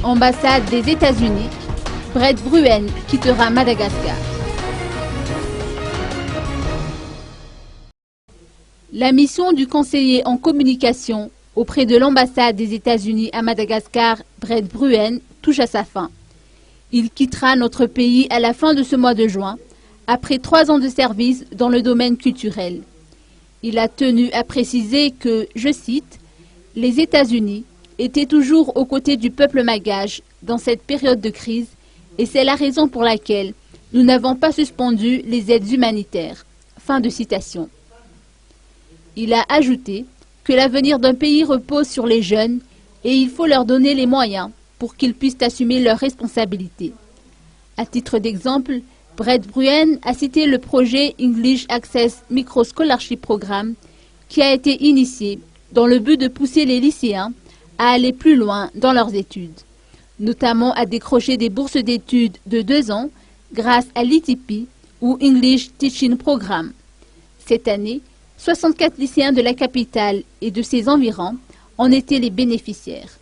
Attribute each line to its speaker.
Speaker 1: Ambassade des États-Unis, Brett Bruen quittera Madagascar. La mission du conseiller en communication auprès de l'ambassade des États-Unis à Madagascar, Brett Bruen, touche à sa fin. Il quittera notre pays à la fin de ce mois de juin, après 3 ans de service dans le domaine culturel. Il a tenu à préciser que, je cite, « Les États-Unis étaient toujours aux côtés du peuple malgache dans cette période de crise et c'est la raison pour laquelle nous n'avons pas suspendu les aides humanitaires. » Fin de citation. Il a ajouté que l'avenir d'un pays repose sur les jeunes et il faut leur donner les moyens pour qu'ils puissent assumer leurs responsabilités. À titre d'exemple, Brett Bruen a cité le projet English Access Micro Scholarship Programme qui a été initié dans le but de pousser les lycéens à aller plus loin dans leurs études, notamment à décrocher des bourses d'études de 2 ans grâce à l'ETP ou English Teaching Programme. Cette année, 64 lycéens de la capitale et de ses environs en étaient les bénéficiaires.